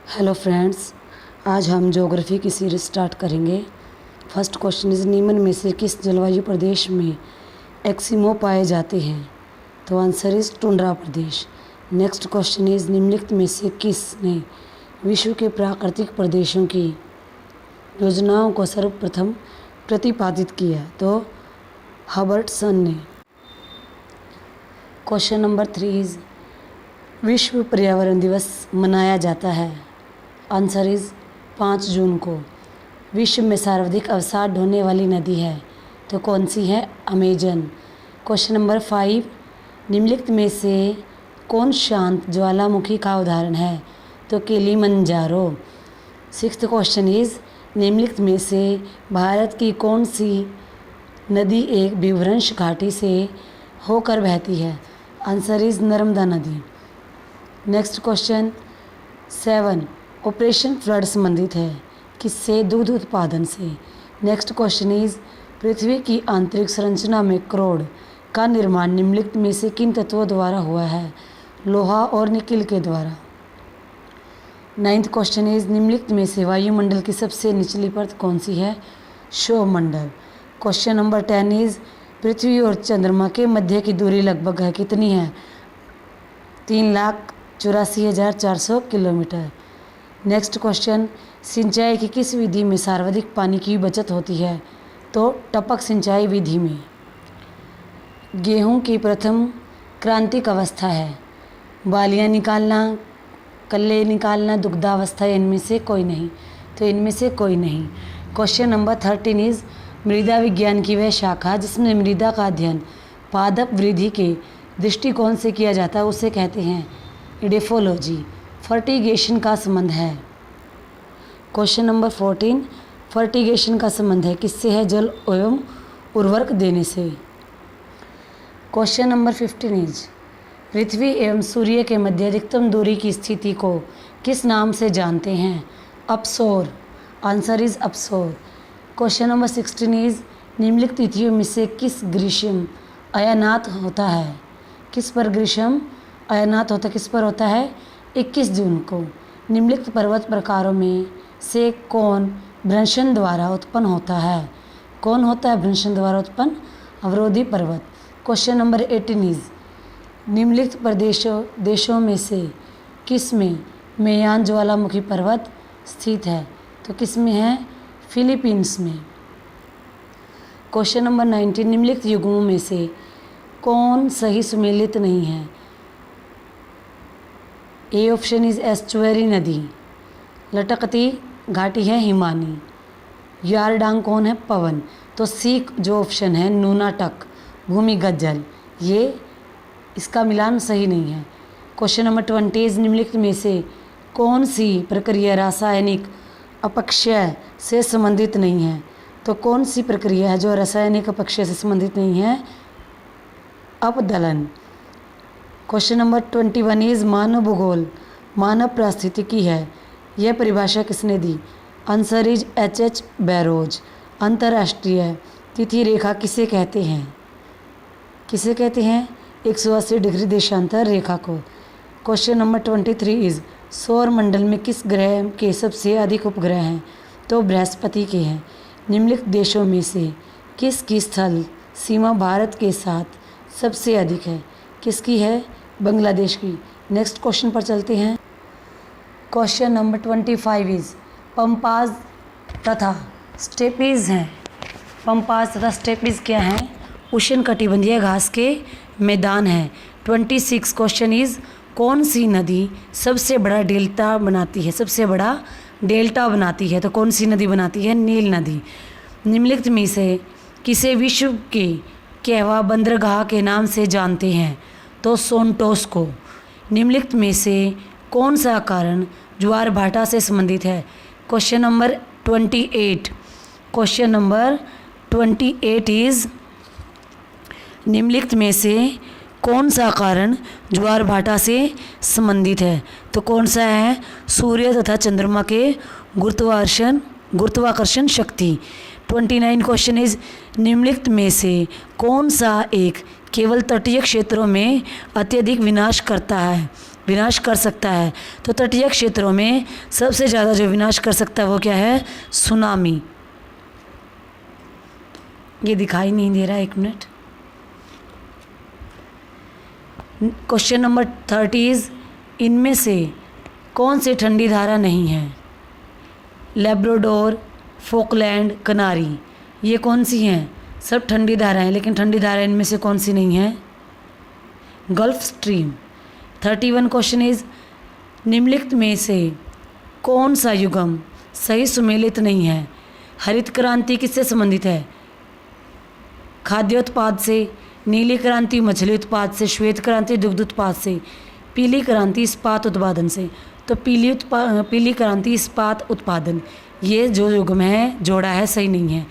Hello friends, आज हम geography की सीरीज स्टार्ट करेंगे। फर्स्ट क्वेश्चन इज निम्न में से किस जलवायु प्रदेश में एक्सिमो पाए जाते हैं? तो answer is tundra Pradesh. Next question is निम्नलिखित में से किसने विश्व के प्राकृतिक प्रदेशों की योजनाओं को सर्वप्रथम प्रतिपादित किया? तो हबर्टसन ने। क्वेश्चन नंबर 3 इज विश्व पर्यावरण दिवस मनाया जाता है? आंसर इज 5 जून को। विश्व में सर्वाधिक अवसाद ढोने वाली नदी है तो कौन सी है? अमेजन। क्वेश्चन नंबर 5 निम्नलिखित में से कौन शांत ज्वालामुखी का उदाहरण है? तो किलिमंजारो। सिक्स्थ क्वेश्चन इज निम्नलिखित में से भारत की कौन सी नदी एक विभ्रंश घाटी से होकर बहती है? आंसर इज नर्मदा नदी। नेक्स्ट क्वेश्चन 7 ऑपरेशन फ्लड संबंधित है किससे? दूध उत्पादन से। नेक्स्ट क्वेश्चन इज पृथ्वी की आंतरिक संरचना में क्रोड का निर्माण निम्नलिखित में से किन तत्वों द्वारा हुआ है? लोहा और निकिल के द्वारा। नाइन्थ क्वेश्चन इज निम्नलिखित में से वायुमंडल की सबसे निचली परत कौन सी है? क्षोभमंडल। क्वेश्चन नंबर 10 इज पृथ्वी और चंद्रमा के मध्य की दूरी लगभग है कितनी है? 3,84,400 किलोमीटर। नेक्स्ट क्वेश्चन सिंचाई की किस विधि में सर्वाधिक पानी की बचत होती है? तो टपक सिंचाई विधि में। गेहूं की प्रथम क्रांतिक अवस्था है बालियां निकालना, कल्ले निकालना, दुग्धावस्था, इनमें से कोई नहीं। तो इनमें से कोई नहीं। क्वेश्चन नंबर 13 इज मृदा विज्ञान की वह शाखा जिसमें मृदा का अध्ययन पादप वृद्धि के दृष्टिकोण से किया जाता है उसे कहते हैं इडेफोलॉजी। फर्टिगेशन का संबंध है। क्वेश्चन नंबर 14 फर्टिगेशन का संबंध है किससे है? जल एवं उर्वरक देने से। क्वेश्चन नंबर 15 इज पृथ्वी एवं सूर्य के मध्य अधिकतम दूरी की स्थिति को किस नाम से जानते हैं? अपसोर। आंसर इज अपसोर। क्वेश्चन नंबर 16 इज निम्नलिखित तिथियों में से किस ग्रीष्म अयनात होता है? किस पर ग्रीष्म अयनात होता किस पर होता है? 21 जून को। निम्नलिखित पर्वत प्रकारों में से कौन भ्रंशन द्वारा उत्पन्न होता है? कौन होता है भ्रंशन द्वारा उत्पन्न? अवरोधी पर्वत। क्वेश्चन नंबर 18 इज निम्नलिखित देशों में से किस में मेयान ज्वालामुखी पर्वत स्थित है? तो किस में है? फिलीपींस में। क्वेश्चन नंबर 19 निम्नलिखित युग्मों में से कौन सही सुमेलित नहीं है? ए ऑप्शन इज एस्चुअरी नदी। लटकती घाटी है हिमानी। यारडांग कौन है? पवन। तो सी जो ऑप्शन है नूनाटक भूमिगत जल, ये इसका मिलान सही नहीं है। क्वेश्चन नंबर 20 निम्नलिखित में से कौन सी प्रक्रिया रासायनिक अपक्षय से संबंधित नहीं है? तो कौन सी प्रक्रिया है जो रासायनिक अपक्षय से संबंधित नहीं है? अपदलन। क्वेश्चन नंबर 21 इज मानव भूगोल मानव पारिस्थितिकी है, यह परिभाषा किसने दी? Answer is H.H. बैरोज। अंतर्राष्ट्रीय तिथि रेखा किसे कहते हैं? किसे कहते हैं? 180 डिग्री देशांतर रेखा को। क्वेश्चन नंबर 23 इज सौर मंडल में किस ग्रह के सबसे अधिक उपग्रह हैं? तो बृहस्पति के हैं। निम्नलिखित देशों में से किसकी स्थल सीमा भारत के साथ सबसे अधिक है? किसकी है? बांग्लादेश की। नेक्स्ट क्वेश्चन पर चलते हैं। क्वेश्चन नंबर 25 इज पंपाज तथा स्टेपीज हैं। पंपाज तथा स्टेपीज क्या हैं? उष्णकटिबंधीय घास के मैदान हैं। 26 क्वेश्चन इज कौन सी नदी सबसे बड़ा डेल्टा बनाती है? सबसे बड़ा डेल्टा बनाती है तो कौन सी नदी बनाती है? नील नदी। निम्नलिखित में से किसे विश्व के कहवा बंदरगाह के नाम से जानते हैं? तो सोंटोस को। निम्नलिखित में से कौन सा कारण ज्वार भाटा से संबंधित है? Question number 28। Question number 28 is निम्नलिखित में से कौन सा कारण ज्वार भाटा से संबंधित है? तो कौन सा है? सूर्य तथा चंद्रमा के गुरुत्वाकर्षण शक्ति। 29 क्वेश्चन इज निम्नलिखित में से कौन सा एक केवल तटीय क्षेत्रों में अत्यधिक विनाश करता है? विनाश कर सकता है। तो तटीय क्षेत्रों में सबसे ज़्यादा जो विनाश कर सकता है वो क्या है? सुनामी। ये दिखाई नहीं दे रहा, 1 मिनट। क्वेश्चन नंबर 30 इनमें से कौन सी ठंडी धारा नहीं है? लेब्राडोर, फोकलैंड, कनारी, ये कौन सी हैं? सब ठंडी धाराएं, लेकिन ठंडी धारा इनमें से कौन सी नहीं है? Gulf stream. 31 क्वेश्चन इज निम्नलिखित में से कौन सा युग्म सही सुमेलित नहीं है? हरित क्रांति किससे संबंधित है? खाद्य उत्पाद से। नीली क्रांति मछली उत्पाद से। श्वेत क्रांति दुग्ध उत्पाद से। पीली क्रांति इस्पात उत्पादन से। तो पीली क्रांति इस्पात उत्पादन, ये जो युग्म है जोड़ा है, सही नहीं है।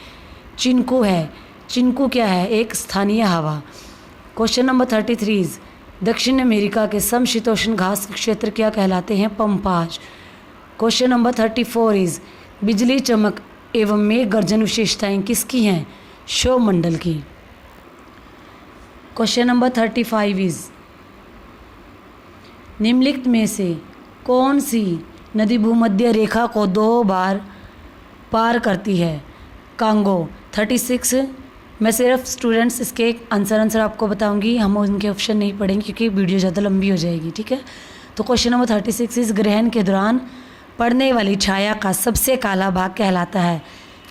चिंकू है। चिंकू क्या है? एक स्थानीय हवा। क्वेश्चन नंबर 33 दक्षिण अमेरिका के समशीतोष्ण घास क्षेत्र क्या कहलाते हैं? पंपाज। क्वेश्चन नंबर 34 इज बिजली चमक एवं मेघ गर्जन विशेषताएं किसकी हैं? क्षोभमंडल की। क्वेश्चन नंबर 35 इज निम्नलिखित में से कौन सी नदी भूमध्य रेखा को 2 बार पार करती है? कांगो। 36 मैं सिर्फ स्टूडेंट्स इसके आंसर आपको बताऊंगी, हम उनके ऑप्शन नहीं पढ़ेंगे क्योंकि वीडियो ज़्यादा लंबी हो जाएगी, ठीक है। तो क्वेश्चन नंबर 36 इस ग्रहण के दौरान पड़ने वाली छाया का सबसे काला भाग कहलाता है?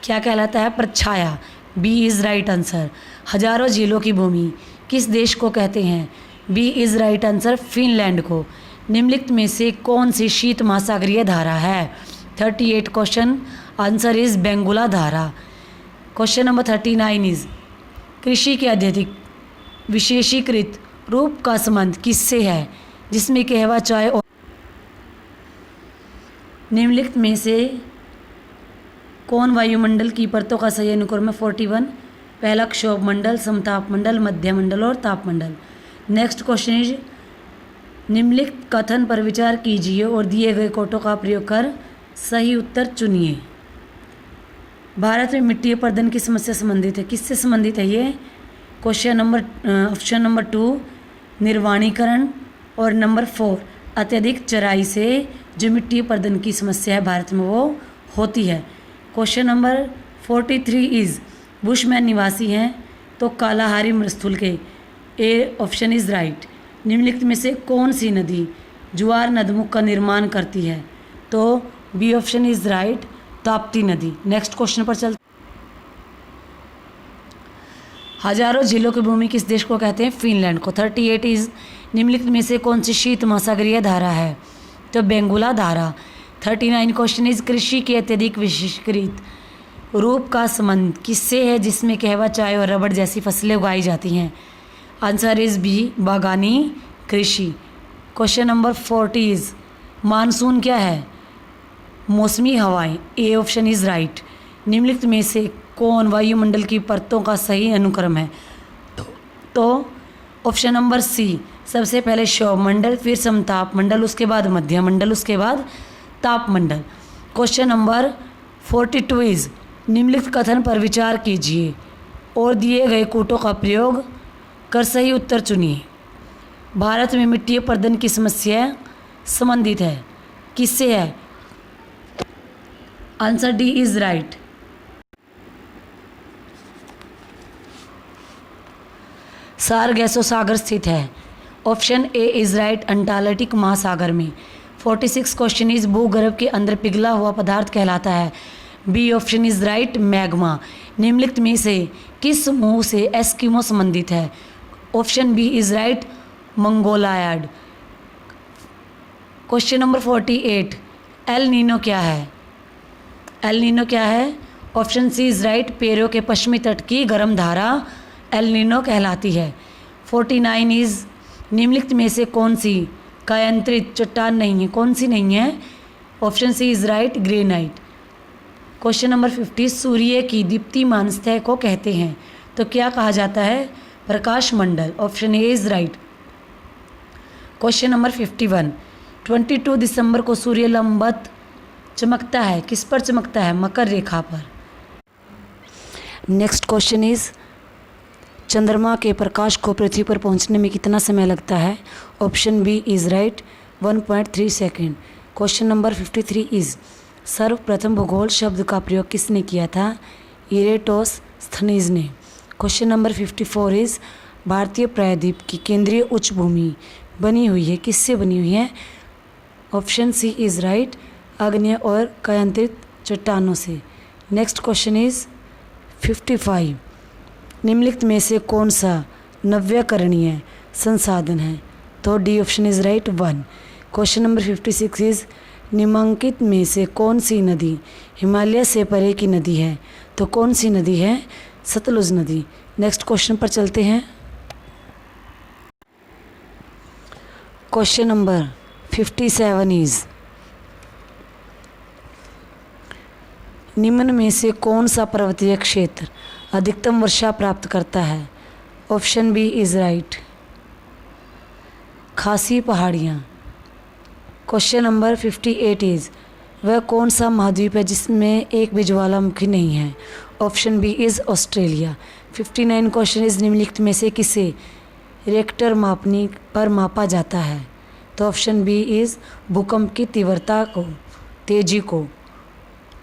क्या कहलाता है? प्रछाया। B is right answer. हजारों झीलों की भूमि किस देश को कहते हैं? B is right answer, Finland को। निम्नलिखित में से कौन सी शीत महासागरीय धारा है? 38 क्वेश्चन आंसर इज बेंगुला धारा। क्वेश्चन नंबर 39 इज कृषि के अत्यधिक विशेषीकृत रूप का संबंध किससे है? जिसमें कहवा चाय और निम्नलिखित में से कौन वायुमंडल की परतों का सही अनुक्रम है? 41 पहला क्षोभ मंडल, समताप मंडल, मध्य मंडल और ताप मंडल। नेक्स्ट क्वेश्चन इज निम्नलिखित कथन पर विचार कीजिए और दिए गए कोटों का प्रयोग कर सही उत्तर चुनिए। भारत में मिट्टी अपरदन की समस्या संबंधित है? किससे संबंधित है ये? क्वेश्चन नंबर ऑप्शन नंबर 2 निर्वाणीकरण और नंबर 4 अत्यधिक चराई से जो मिट्टी अपरदन की समस्या है भारत में वो होती है। क्वेश्चन नंबर 43 इज बुशमैन निवासी हैं तो कालाहारी मरुस्थल के। A option is right. निम्नलिखित में से कौन सी नदी ज्वार नदमुख का निर्माण करती है? तो B option is right, Tapti नदी। नेक्स्ट क्वेश्चन पर चलते। हजारों झीलों की भूमि किस देश को कहते हैं? फिनलैंड को। 38 इज निम्नलिखित में से कौन सी शीत महासागरीय धारा है? तो बेंगुला धारा। 39 क्वेश्चन इज कृषि के अत्यधिक विशेषीकृत रूप का संबंध किससे है? जिसमें कहवा चाय और रबड़ जैसी फसलें उगाई जाती हैं। आंसर इज बी बागानी कृषि। क्वेश्चन नंबर 40 इज मानसून क्या है? मौसमी हवाएं। A option is right. निम्नलिखित में से कौन वायुमंडल की परतों का सही अनुक्रम है? तो ऑप्शन नंबर सी सबसे पहले क्षोभमंडल, फिर समताप मंडल, उसके बाद मध्य मंडल, उसके बाद ताप मंडल। क्वेश्चन नंबर 42 इज निम्नलिखित कथन पर विचार कीजिए और दिए गए कोटों का प्रयोग कर सही उत्तर चुनिए। भारत में मिट्टी अपरदन की समस्या संबंधित है किससे है? Answer D is right. सार गैसों सागर स्थित है। Option A is right, Antarctic महासागर में। 46 क्वेश्चन इज भूगर्भ के अंदर पिघला हुआ पदार्थ कहलाता है? B option is right, magma. निम्नलिखित में से किस समूह से एस्किमो संबंधित है? Option B is right, Mongoloid. Question number 48 El Nino क्या है? एल नीनो क्या है? Option C is right, Peru के पश्चिमी तट की गर्म धारा एल नीनो कहलाती है। 49 इज निम्नलिखित में से कौन सी कायांतरित चट्टान नहीं है? कौन सी नहीं है? Option C is right, granite. Question number 50 सूर्य की दीप्तिमान सतह को कहते हैं तो क्या कहा जाता है? प्रकाश मंडल। Option A is right. Question number 51 22 दिसंबर को सूर्य लंबवत चमकता है, किस पर चमकता है? मकर रेखा पर। नेक्स्ट क्वेश्चन इज चंद्रमा के प्रकाश को पृथ्वी पर पहुंचने में कितना समय लगता है? Option B is right, 1.3 second. Question number 53 is सर्वप्रथम भूगोल शब्द का प्रयोग किसने किया था? इरेटोस्थनीज ने। क्वेश्चन नंबर 54 इज भारतीय प्रायद्वीप की केंद्रीय उच्च भूमि बनी हुई है, किससे बनी हुई है? ऑप्शन सी इज राइट, आग्नेय और कायांतरित चट्टानों से। नेक्स्ट क्वेश्चन इज 55, निम्नलिखित में से कौन सा नव्यकरणीय संसाधन है? तो D option is right 1। Question number 56 is निम्नलिखित में से कौन सी नदी हिमालय से परे की नदी है? तो कौन सी नदी है? सतलुज नदी। नेक्स्ट क्वेश्चन पर चलते हैं। क्वेश्चन नंबर 57 इज निम्न में से कौन सा पर्वतीय क्षेत्र अधिकतम वर्षा प्राप्त करता है? ऑप्शन बी इज राइट, खासी पहाड़ियाँ। क्वेश्चन नंबर 58 इज वह कौन सा महाद्वीप है जिसमें एक भी ज्वालामुखी नहीं है? Option B is Australia. 59 question is निम्नलिखित में से किसे रिएक्टर मापनी पर मापा जाता है? तो ऑप्शन बी इज भूकंप की तीव्रता को, तेजी को।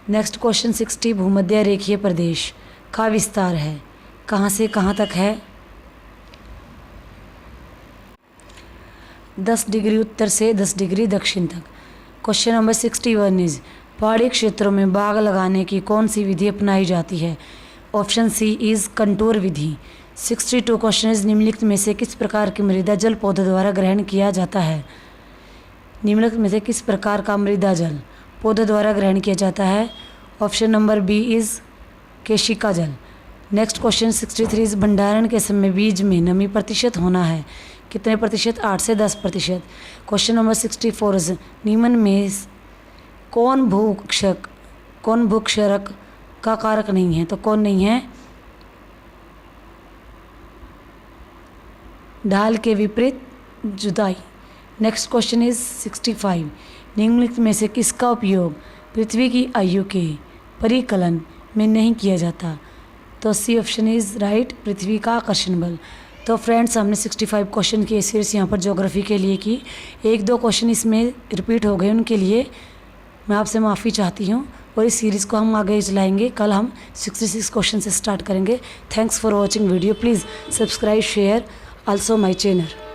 नेक्स्ट क्वेश्चन 60, भूमध्य रेखीय प्रदेश का विस्तार है, कहाँ से कहाँ तक है? 10 डिग्री उत्तर से 10 डिग्री दक्षिण तक। क्वेश्चन नंबर 61 इज पहाड़ी क्षेत्रों में बाग लगाने की कौन सी विधि अपनाई जाती है? ऑप्शन सी इज कंटूर विधि। 62 क्वेश्चन इज निम्नलिखित में से किस प्रकार की मृदा जल पौधों द्वारा ग्रहण किया जाता है? निम्नलिखित में से किस प्रकार का मृदा जल पौधों द्वारा ग्रहण किया जाता है? ऑप्शन नंबर बी इज केशिका जल। नेक्स्ट क्वेश्चन 63 इज भंडारण के समय बीज में नमी प्रतिशत होना है, कितने प्रतिशत? 8 से 10%। क्वेश्चन नंबर 64 इज निम्न में कौन भूक्षरक का कारक नहीं है? तो कौन नहीं है? ढाल के विपरीत जुदाई। नेक्स्ट क्वेश्चन इज 65, निम्नलिखित में से किसका उपयोग पृथ्वी की आयु के परिकलन में नहीं किया जाता? तो सी ऑप्शन इज राइट, पृथ्वी का आकर्षण बल। तो फ्रेंड्स, हमने 65 क्वेश्चन की सीरीज यहाँ पर ज्योग्राफी के लिए की। 1-2 क्वेश्चन इसमें रिपीट हो गए, उनके लिए मैं आपसे माफ़ी चाहती हूँ और इस सीरीज़ को हम आगे चलाएंगे। कल हम 66 क्वेश्चन से स्टार्ट करेंगे। Thanks for watching video. Please subscribe, share also my channel.